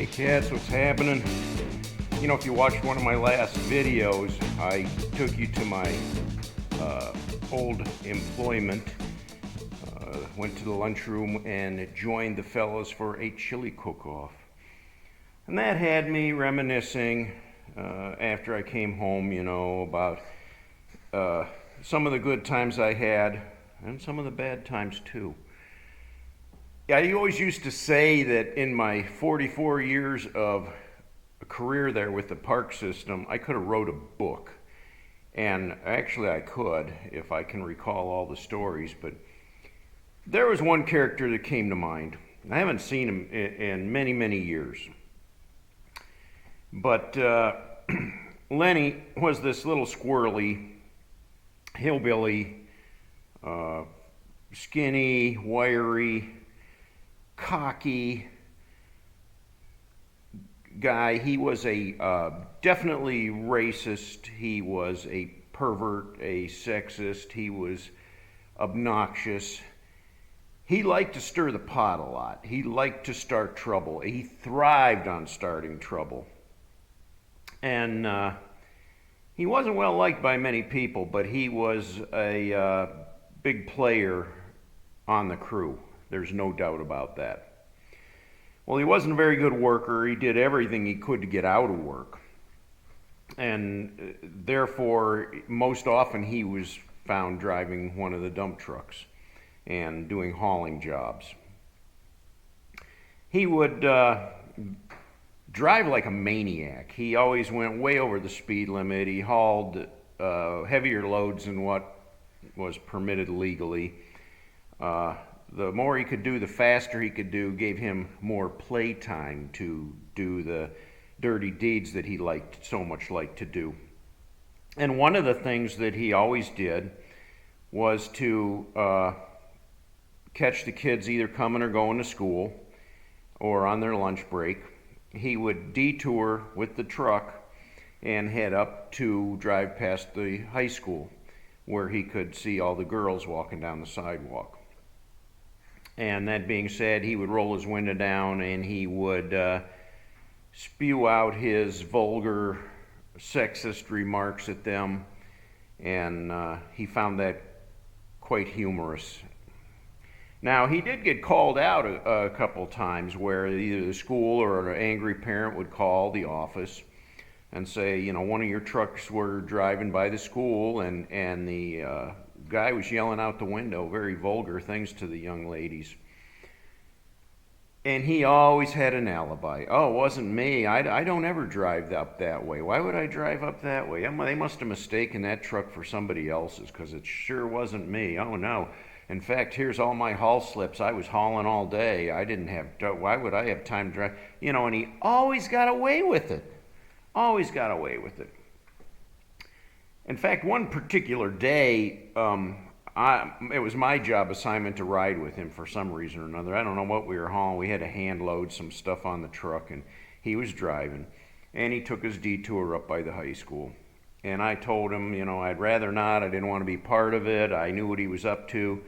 Hey cats, what's happening? You know, if you watched one of my last videos, I took you to my old employment, went to the lunchroom and joined the fellows for a chili cook-off. And that had me reminiscing after I came home, you know, about some of the good times I had and some of the bad times too. I always used to say that in my 44 years of a career there with the park system, I could have wrote a book. And actually I could, if I can recall all the stories, but there was one character that came to mind. I haven't seen him in many, many years. But Lenny was this little squirrely, hillbilly, skinny, wiry, cocky guy. He was a definitely racist. He was a pervert, a sexist. He was obnoxious. He liked to stir the pot a lot. He liked to start trouble. He thrived on starting trouble. And he wasn't well liked by many people, but he was a big player on the crew. There's no doubt about that. Well, he wasn't a very good worker. He did everything he could to get out of work. And therefore, most often he was found driving one of the dump trucks and doing hauling jobs. He would drive like a maniac. He always went way over the speed limit. He hauled heavier loads than what was permitted legally. The more he could do, the faster he could do, gave him more playtime to do the dirty deeds that he so much liked to do. And one of the things that he always did was to catch the kids either coming or going to school or on their lunch break. He would detour with the truck and head up to drive past the high school where he could see all the girls walking down the sidewalk. And that being said, he would roll his window down and he would spew out his vulgar, sexist remarks at them. And he found that quite humorous. Now, he did get called out a couple times where either the school or an angry parent would call the office and say, you know, one of your trucks were driving by the school and the guy was yelling out the window very vulgar things to the young ladies. And he always had an alibi. Oh, it wasn't me. I don't ever drive up that way. Why would I drive up that way? They must have mistaken that truck for somebody else's because it sure wasn't me. Oh, no. In fact, here's all my haul slips. I was hauling all day. Why would I have time to drive? You know, and he always got away with it. Always got away with it. In fact, one particular day, it was my job assignment to ride with him for some reason or another. I don't know what we were hauling. We had to hand load some stuff on the truck, and he was driving. And he took his detour up by the high school. And I told him, you know, I'd rather not. I didn't want to be part of it. I knew what he was up to.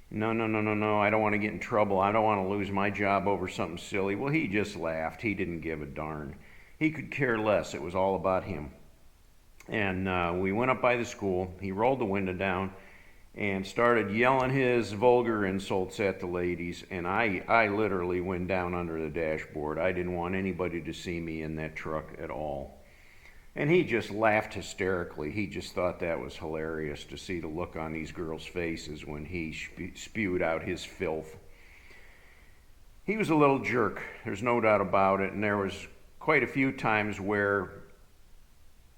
No, I don't want to get in trouble. I don't want to lose my job over something silly. Well, he just laughed. He didn't give a darn. He could care less. It was all about him. And we went up by the school. He rolled the window down and started yelling his vulgar insults at the ladies. And I literally went down under the dashboard. I didn't want anybody to see me in that truck at all. And he just laughed hysterically. He just thought that was hilarious to see the look on these girls' faces when he spewed out his filth. He was a little jerk. There's no doubt about it. And there was quite a few times where,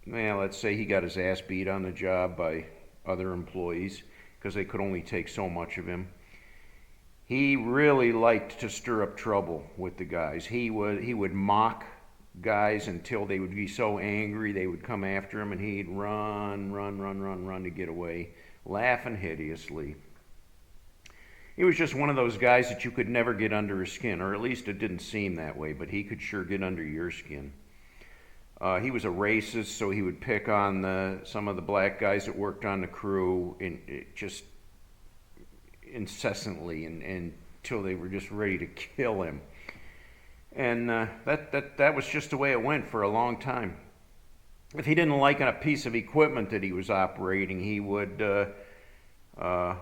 well, let's say he got his ass beat on the job by other employees because they could only take so much of him. He really liked to stir up trouble with the guys. He would mock guys until they would be so angry they would come after him, and he'd run to get away, laughing hideously. He was just one of those guys that you could never get under his skin, or at least it didn't seem that way, but he could sure get under your skin. He was a racist, so he would pick on some of the black guys that worked on the crew just incessantly until they were just ready to kill him. And that was just the way it went for a long time. If he didn't like a piece of equipment that he was operating, he would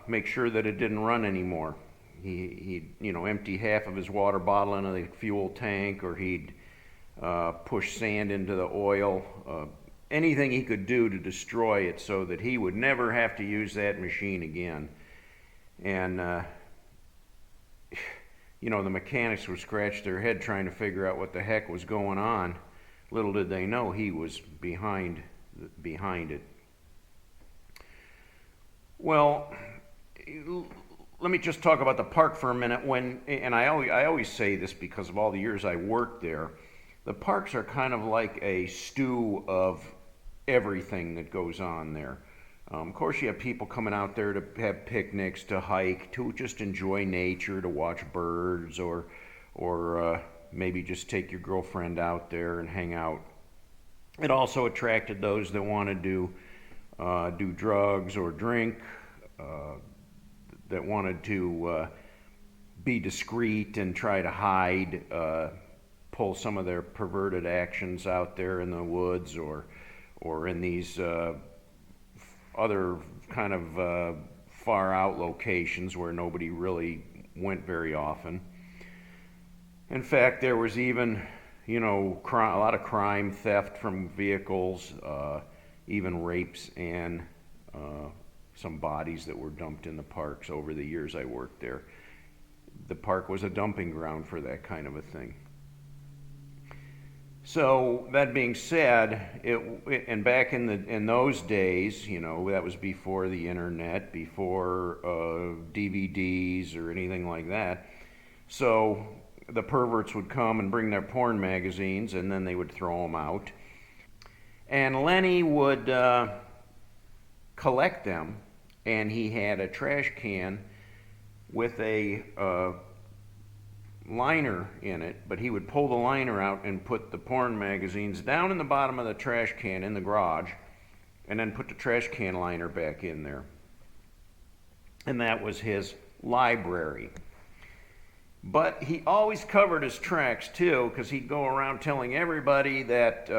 make sure that it didn't run anymore. He'd empty half of his water bottle into the fuel tank, or he'd push sand into the oil. Anything he could do to destroy it so that he would never have to use that machine again. And the mechanics would scratch their head trying to figure out what the heck was going on. Little did they know he was behind it. Well, let me just talk about the park for a minute. And I always say this because of all the years I worked there. The parks are kind of like a stew of everything that goes on there. Of course, you have people coming out there to have picnics, to hike, to just enjoy nature, to watch birds, or maybe just take your girlfriend out there and hang out. It also attracted those that wanted to do drugs or drink, that wanted to be discreet and try to hide, pull some of their perverted actions out there in the woods, or in these other kind of far out locations where nobody really went very often. In fact, there was even, a lot of crime, theft from vehicles, even rapes, and some bodies that were dumped in the parks over the years I worked there. The park was a dumping ground for that kind of a thing. So that being said, and back in those days, that was before the internet, before DVDs or anything like that. So the perverts would come and bring their porn magazines, and then they would throw them out. And Lenny would collect them, and he had a trash can with a liner in it, but he would pull the liner out and put the porn magazines down in the bottom of the trash can in the garage, and then put the trash can liner back in there. And that was his library. But he always covered his tracks too, because he'd go around telling everybody that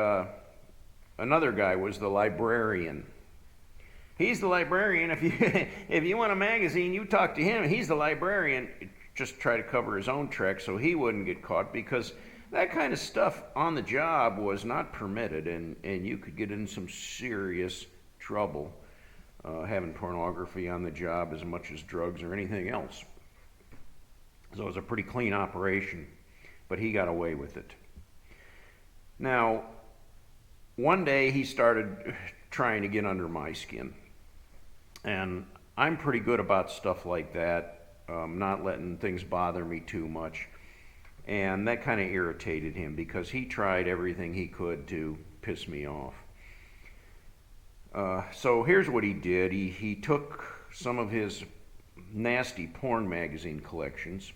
another guy was the librarian. He's the librarian. If you want a magazine, you talk to him. He's the librarian. Just try to cover his own tracks so he wouldn't get caught, because that kind of stuff on the job was not permitted, and you could get in some serious trouble having pornography on the job as much as drugs or anything else. So it was a pretty clean operation, but he got away with it. Now, one day he started trying to get under my skin, and I'm pretty good about stuff like that. Not letting things bother me too much. And that kind of irritated him, because he tried everything he could to piss me off. So here's what he did. He took some of his nasty porn magazine collections,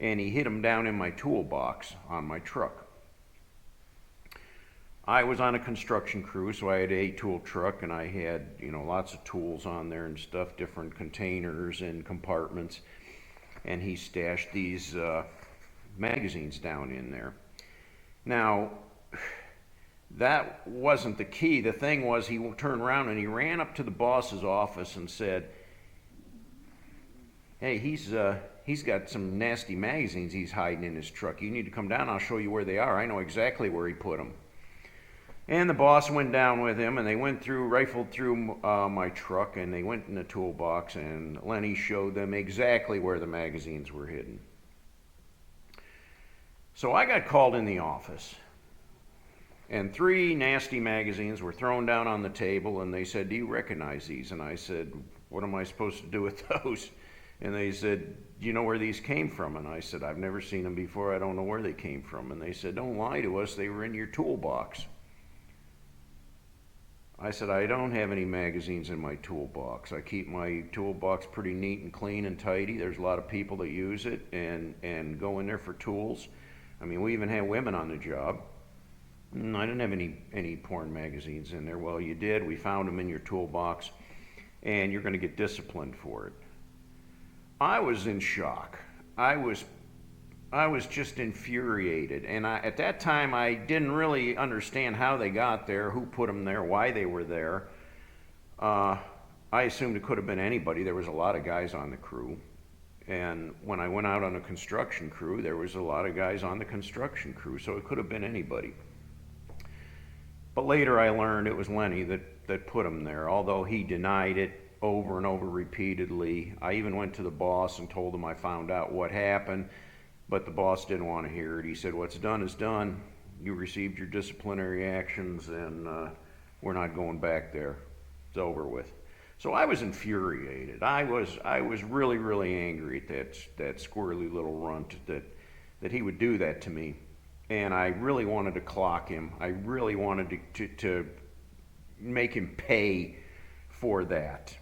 and he hid them down in my toolbox on my truck. I was on a construction crew, so I had a tool truck, and I had, lots of tools on there and stuff, different containers and compartments. And he stashed these magazines down in there. Now, that wasn't the key. The thing was, he turned around and he ran up to the boss's office and said, "Hey, he's got some nasty magazines he's hiding in his truck. You need to come down. I'll show you where they are. I know exactly where he put them." And the boss went down with him, and they rifled through my truck, and they went in the toolbox, and Lenny showed them exactly where the magazines were hidden. So I got called in the office, and 3 nasty magazines were thrown down on the table, and they said, "Do you recognize these?" And I said, "What am I supposed to do with those?" And they said, "Do you know where these came from?" And I said, "I've never seen them before. I don't know where they came from." And they said, "Don't lie to us. They were in your toolbox." I said, "I don't have any magazines in my toolbox. I keep my toolbox pretty neat and clean and tidy. There's a lot of people that use it and go in there for tools. I mean, we even had women on the job. I didn't have any porn magazines in there." "Well, you did. We found them in your toolbox, and you're going to get disciplined for it." I was in shock. I was I was just infuriated. And at that time, I didn't really understand how they got there, who put them there, why they were there. I assumed it could have been anybody. There was a lot of guys on the crew. And when I went out on a construction crew, there was a lot of guys on the construction crew, so it could have been anybody. But later I learned it was Lenny that put him there, although he denied it over and over repeatedly. I even went to the boss and told him I found out what happened, but the boss didn't want to hear it. He said, what's done is done. You received your disciplinary actions, and we're not going back there. It's over with. So I was infuriated. I was really, really angry at that squirrely little runt that he would do that to me. And I really wanted to clock him. I really wanted to make him pay for that.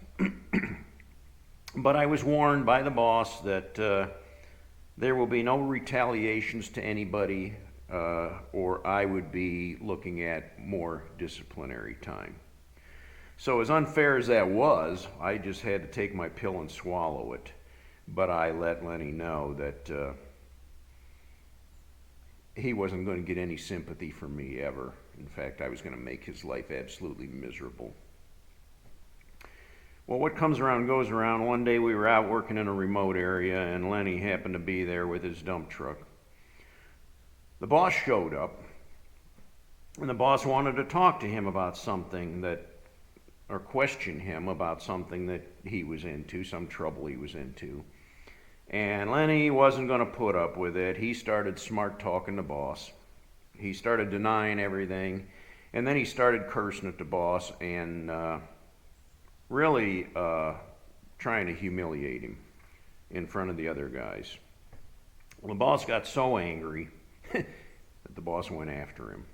But I was warned by the boss that there will be no retaliations to anybody, or I would be looking at more disciplinary time. So as unfair as that was, I just had to take my pill and swallow it. But I let Lenny know that he wasn't going to get any sympathy from me ever. In fact, I was going to make his life absolutely miserable. Well, what comes around goes around. One day we were out working in a remote area, and Lenny happened to be there with his dump truck. The boss showed up, and the boss wanted to talk to him about something or question him about something that he was into, some trouble he was into. And Lenny wasn't going to put up with it. He started smart talking the boss. He started denying everything, and then he started cursing at the boss and really trying to humiliate him in front of the other guys. Well, the boss got so angry that the boss went after him.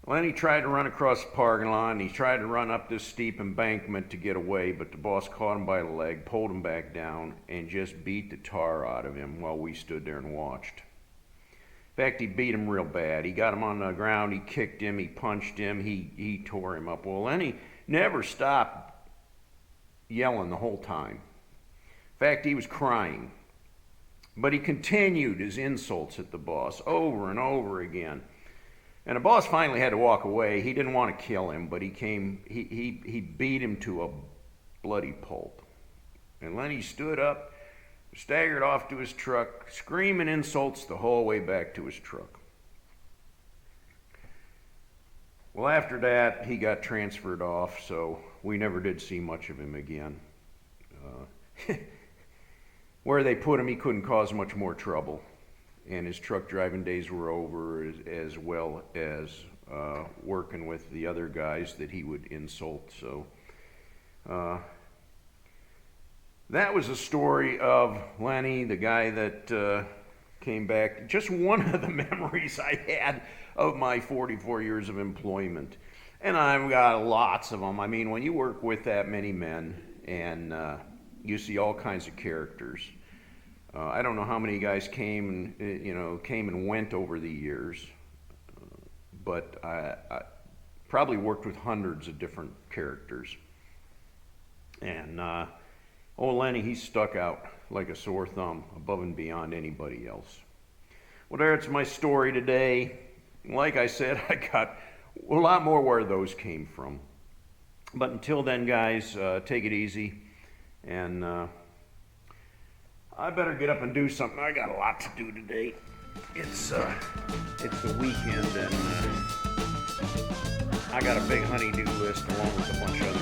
Lenny tried to run across the parking lot, and he tried to run up this steep embankment to get away, but the boss caught him by the leg, pulled him back down, and just beat the tar out of him while we stood there and watched. In fact, he beat him real bad. He got him on the ground, he kicked him, he punched him, he tore him up. Well, Lenny never stopped yelling the whole time. In fact, he was crying. But he continued his insults at the boss over and over again. And the boss finally had to walk away. He didn't want to kill him, but he beat him to a bloody pulp. And Lenny stood up, staggered off to his truck, screaming insults the whole way back to his truck. Well, after that, he got transferred off, so we never did see much of him again. Where they put him, he couldn't cause much more trouble. And his truck driving days were over, as well as working with the other guys that he would insult. So that was the story of Lenny, the guy that came back. Just one of the memories I had of my 44 years of employment. And I've got lots of them. I mean, when you work with that many men and you see all kinds of characters. I don't know how many guys came and went over the years, but I probably worked with hundreds of different characters. And old Lenny, he stuck out like a sore thumb, above and beyond anybody else. Well, there's my story today. Like I said, I got a lot more where those came from. But until then, guys, take it easy, and I better get up and do something. I got a lot to do today. It's the weekend, and I got a big honey-do list along with a bunch of